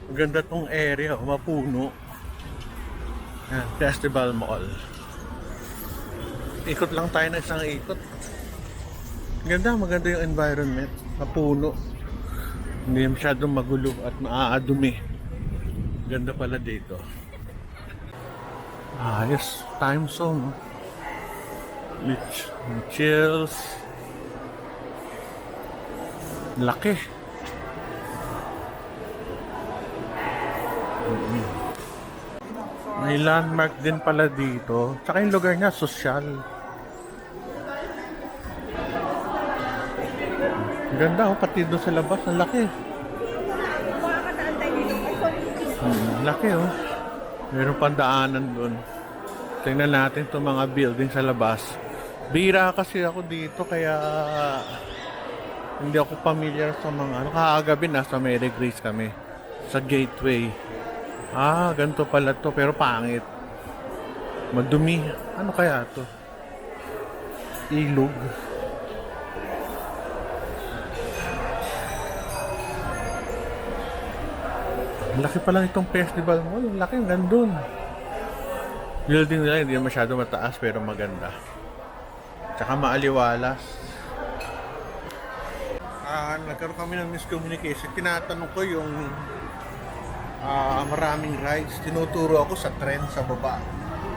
Maganda tong area, mapuno. Yan, Festival Mall. Ikot lang tayo na isang ikot. Maganda yung environment. Mapuno. Hindi masyadong magulo at maaadumi. Ganda pala dito. Ayos. Time zone. Beach. Chills. Laki. May landmark din pala dito. Tsaka yung lugar niya, sosyal. Ganda oh, pati doon sa labas, ang laki. Laki oh. Meron pang daanan doon. Tingnan natin itong mga building sa labas. Bira kasi ako dito kaya hindi ako familiar sa mga ano. Kakagabi nasa Mary Grace kami. Sa Gateway. Ah, ganito pala to pero pangit. Madumi. Ano kaya to? Ilog. Laki pa lang itong festival mo. Ang laki, ang gandun. Building nila hindi masyado mataas pero maganda. Tsaka maaliwalas. Nagkaroon kami ng miscommunication. Tinatanong ko yung maraming rides. Tinuturo ako sa trend sa baba.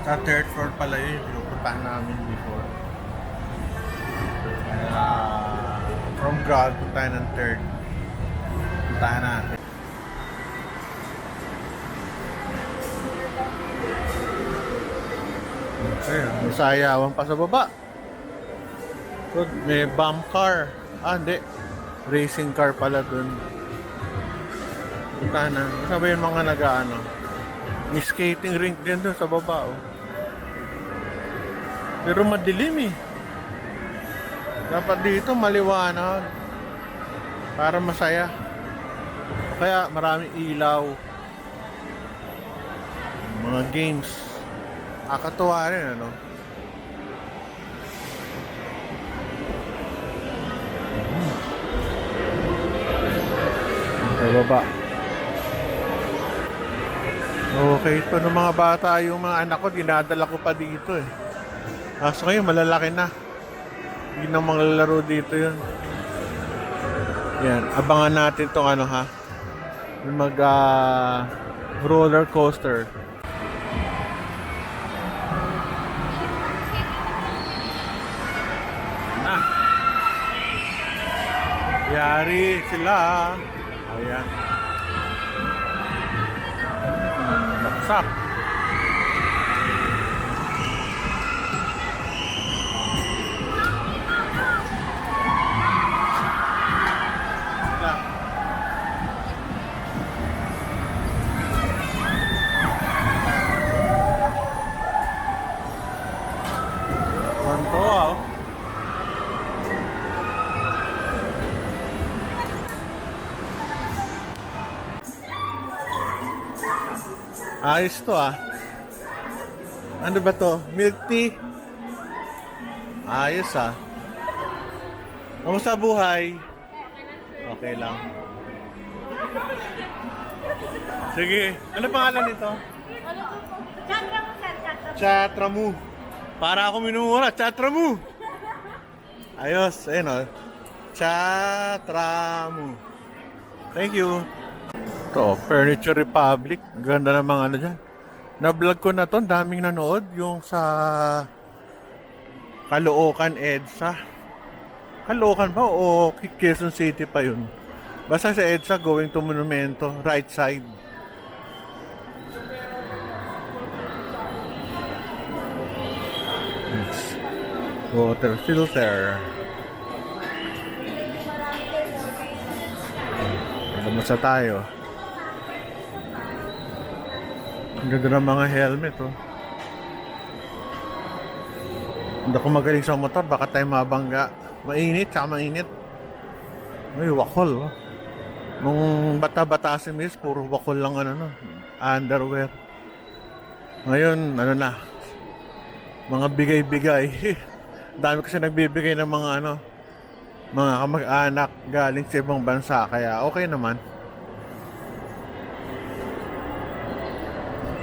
Sa third floor pala yun. Pinupuntahan namin before. From ground, puntahan ng third. Puntahan natin. Ayun, may sayawan pa sa baba. So, may bomb car. Hindi. Racing car pala dun. Punta na. Sabi yung mga nag-ano. May skating rink din dun sa baba. Oh. Pero madilim eh. Dapat dito maliwanag. Para masaya. Kaya maraming ilaw. Mga games. Akatuwa rin ano. Sa baba. Okay, ito ng mga bata, yung mga anak ko, dinadala ko pa dito eh. Kaso ngayon, malalaki na. Hindi na maglalaro dito yun. Yan, abangan natin tong ano ha. Yung roller coaster. Na. Yari sila. Ayan. Baksak. Konto ah. Ayos to ah. Ano ba to? Milk tea? Ayos ah. Kamusta buhay? Okay lang. Sige. Ano pangalan nito? Chatramu. Para ako minumura. Chatramu. Ayos. Ayun o. Chatramu. Thank you. Ito, Furniture Republic. Ganda ng mga ano dyan. Na-vlog ko na to. Daming nanood. Yung sa Caloocan, EDSA. Caloocan ba? O Quezon City pa yun? Basta sa EDSA, going to Monumento. Right side. Water filter. Kamusta tayo? Ang ganda ng mga helmet oh. Hindi ako magaling sa motor, baka tayo mabangga. Mainit, tsaka mainit. Ay, wakol oh. Nung bata-bata si Miss, puro wakol lang ano no. Underwear. Ngayon, ano na. Mga bigay-bigay. Dami kasi nagbibigay ng mga ano, mga kamag-anak galing sa ibang bansa, kaya okay naman.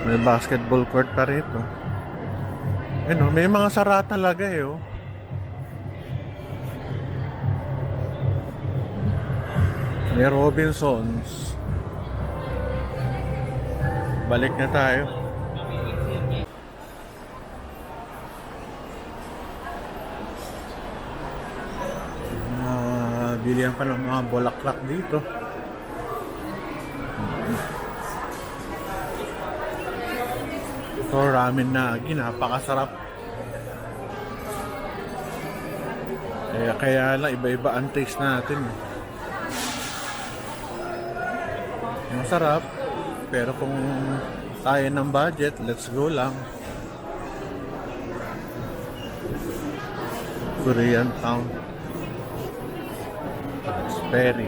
May basketball court pa rito. Ano, may mga sara talaga eh. Oh. May Robinsons. Balik na tayo. Bilihan pa ng mga bulaklak dito. Ito, ramen nagi, napakasarap. Kaya lang, iba-iba ang taste natin. Masarap. Pero kung tayo ng budget, let's go lang. Korean Town. Perry.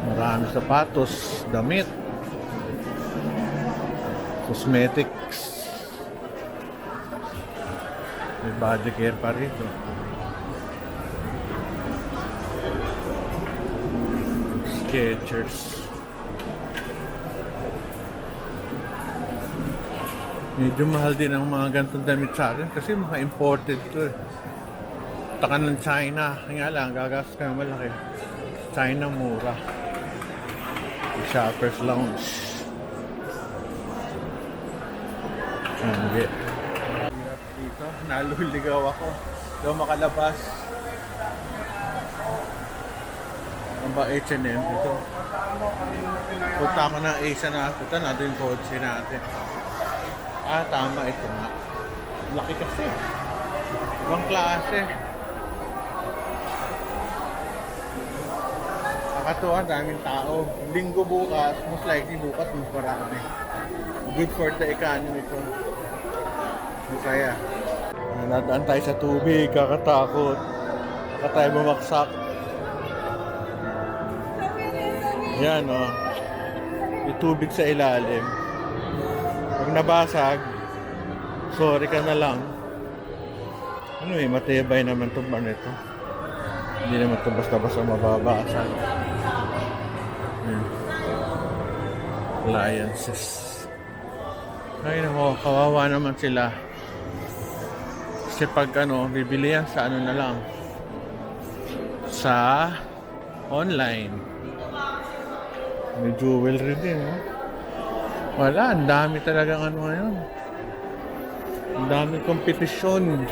Marami sapatos, damit, cosmetics. May body care pa rito. Skechers. Medyo mahal din ang mga ganitong damit sa akin kasi mga imported to eh. Taka ng China. Nga lang, gagastos ka malaki. China mura. Shoppers Lounge. Hindi. Dito, naluligaw ako. Daw makalabas. Ang ba H&M dito? Punta ako ng Asia na punta natin yung kotse natin. Ah, tama. Ito nga. Laki kasi. Ibang klase. Kakatuwa, daming tao. Linggo bukas, most likely bukas, mas marami. Good for the economy to. Masaya. Nadaan tayo sa tubig, kakatakot. Baka tayo bumaksak. Yan, oh. May tubig sa ilalim. Pag nabasag, sorry ka na lang. Ano eh, matibay naman itong bar nito. Hindi naman ito basta-basta mababasag. Appliances. Ay nako, kawawa naman sila. Kasi pag ano, bibili yan sa ano na lang. Sa online. May jewelry din, no? Wala, ang dami talagang ano ngayon. Ang daming kompetisyon.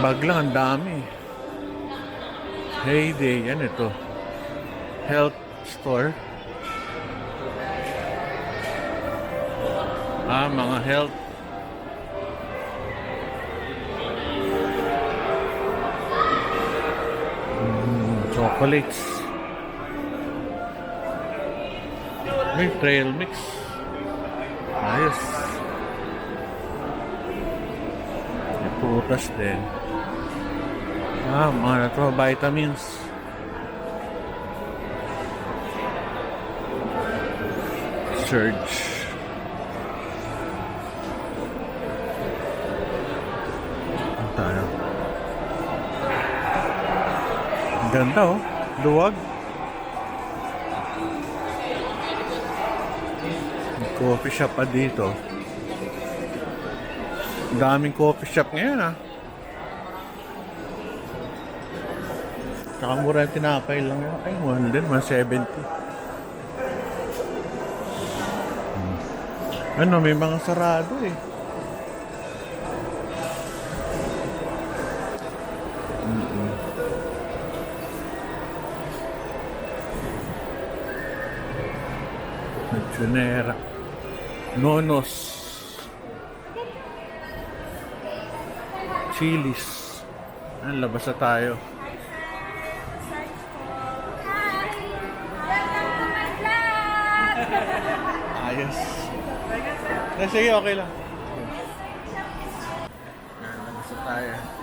Bag lang, ang dami. Heyday, yan ito. Health store. Ah, mga health. Chocolates. May trail mix. Ayos. May putas din. Ah, mga na to, vitamins. Surge. Ang tayo. Ang ganda oh. Luwag. Coffee shop pa dito. Daming coffee shop ngayon ah. Saka mura yung tinapay lang yun. Ay, 170. Ano, may mga sarado eh. Chunera. Nonos. Chilis. Ang labas na tayo. Ayos. Sige, okay lang. Labas na tayo.